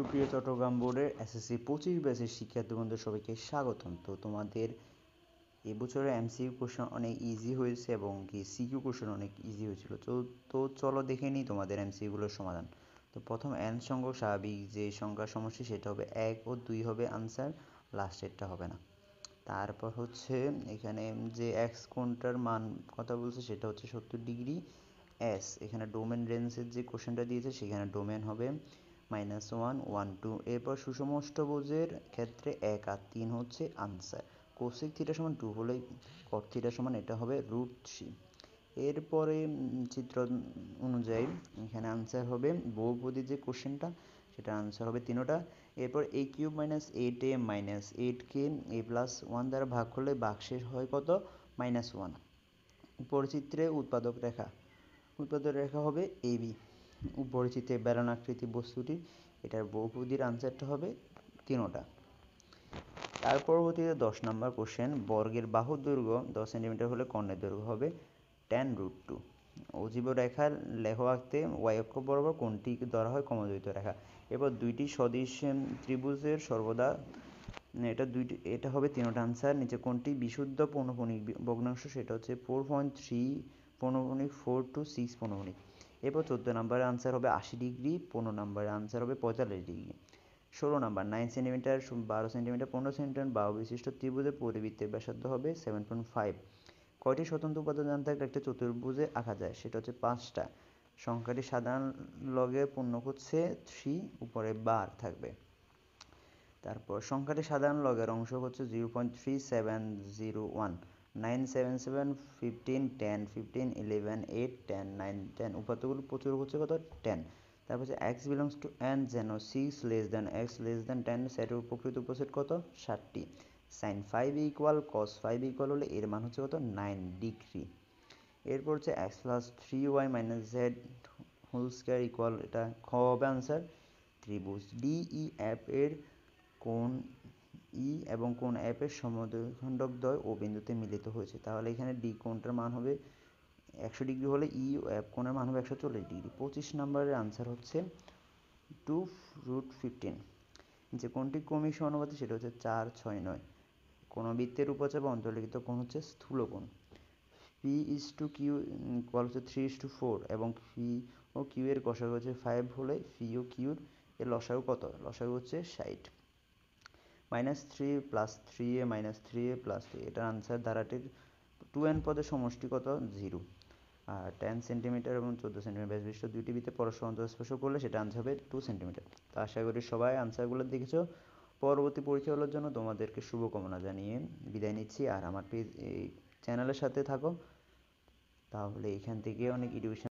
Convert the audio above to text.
সুপ্রিয় চট্টগ্রাম বোর্ডের এসএসসি 25 ব্যাচের শিক্ষার্থী বন্ধু সবাইকে স্বাগতম। তো তোমাদের এবছরের এমসিকিউ কোশ্চেন অনেক ইজি হয়েছে এবং কি সিকিউ কোশ্চেন অনেক ইজি হয়েছিল। তো চলো দেখে নিই তোমাদের এমসিকিউগুলোর সমাধান। তো প্রথম এন সংখ্যক স্বাভাবিক যে সংখ্যার সমষ্টি সেটা হবে 1 ও 2 হবে আনসার, লাস্টেরটা হবে না। তারপর হচ্ছে এখানে যে এক্স কোণটার মান কথা বলছে সেটা হচ্ছে 70 ডিগ্রি। এস এখানে ডোমেন রেঞ্জের যে কোশ্চেনটা দিয়েছে সেখানে ডোমেন হবে -1, 1, 2। এরপর সুষম অষ্টভুজের ক্ষেত্রে 1 আর 3 হচ্ছে আনসার। কোসেক থিটা সমান 2 হলে কট থিটা সমান এটা হবে √3। এরপরে চিত্র অনুযায়ী এখানে আনসার হবে বহুপদীর যে কোশ্চেনটা সেটা আনসার হবে তিনোটা। এরপর a³ - 8a - 8কে a+1 দ্বারা ভাগ করলে ভাগশেষ হয় কত? -1। উপরের চিত্রে উৎপাদক রেখা হবে AB। উপরের চিত্রে বেলনাকৃতি বস্তুটি এটার বহুপদীর আনসারটা হবে তিনোটা। তার পরবর্তীতে 10 নম্বর কোশ্চেন, বর্গের বাহুর দৈর্ঘ্য 10 সেন্টিমিটার হলে কর্ণের দৈর্ঘ্য হবে tan√2। অজীব রেখার লেখ আঁকতে y অক্ষ বরাবর কোনটি ধরা হয় সমদ্বিত রেখা। এরপর দুইটি সদিশ ত্রিভুজের সর্বদা এটা হবে তিনোটা আনসার। নিচে কোনটি বিশুদ্ধ পৌনঃপুনিক ভগ্নাংশ সেটা হচ্ছে 4.3 পৌনঃপুনিক 4 to 6 পৌনঃপুনিক। এরপর 14 নম্বরের আনসার হবে 80 ডিগ্রি, 15 নম্বরের আনসার হবে 45 degree. 16 number 9 centimetre 12 centimetre 15 centimetre বাহু বিশিষ্ট ত্রিভুজের পরিবৃত্তের ব্যাসার্ধ হবে 7.5। কয়টি স্বতন্ত্র উপাদান জানতে থাকলে একটা চতুর্ভুজে আঁকা যায় সেটা হচ্ছে 5টা। সংখ্যাটি সাধারণ লগে পূর্ণক হচ্ছে 3, উপরে বার থাকবে। তারপর সংখ্যাটি সাধারণ লগের অংশ হচ্ছে 0.3701, 9, 7, 7, 15, 10, 15, 11, 8, 10, 9, 10 উপাত্তগুলো প্রচুর হচ্ছে কত? 10। তারপর হচ্ছে x belongs to n যেন 6 less than x less than 10 সেটের প্রকৃত উপসেট কত? 60টি। sin 5 ইকুয়াল cos 5 ইকুয়াল হলে এর মান হচ্ছে কত? 9 ডিগ্রি। এরপর হচ্ছে x plus 3y minus z whole square equal, এটা খ হবে আনসার। ত্রিভুজ DEF এর কোণ ই এবং কোণ এফ এর সমদ্বিখণ্ডক দ্বয় ও বিন্দুতে মিলিত হয়েছে, তাহলে এখানে ডি কোণটার মান হবে 100 ডিগ্রি হলে ই ও এফ কোণের মান হবে 140 ডিগ্রি। 25 নম্বরের আনসার হচ্ছে 2√15। যে কোণটি ক্রমিক সমানুপাতিক সেটা হচ্ছে 4, 6, 9। কোন বৃত্তের উপচাপ অন্তর্লিখিত কোণ হচ্ছে স্থূলকোণ। P/Q ইকুয়াল হচ্ছে 3:4 এবং পি ও কিউ এর গসাগু হচ্ছে 5 হলে পি ও কিউর এর লসাগু কত? লসাগু হচ্ছে 60। -3 + 3a - 3a + 2 এটার আনসার ধারাটির 2n পদের সমষ্টি কত? 0। আর 10 সেন্টিমিটার এবং 14 সেন্টিমিটার ব্যাস বিশিষ্ট দুইটি বৃত্তে পরস্পর অন্তঃস্পর্শ করলে সেটা আনসার হবে 2 সেন্টিমিটার। তো আশা করি সবাই আনসারগুলো দেখেছো। পরবর্তী পরীক্ষাগুলোর জন্য তোমাদেরকে শুভকামনা জানিয়ে বিদায় নিচ্ছি। আর আমার পেজ এই চ্যানেলের সাথে থাকো, তাহলে এখান থেকে অনেক এডুকেশন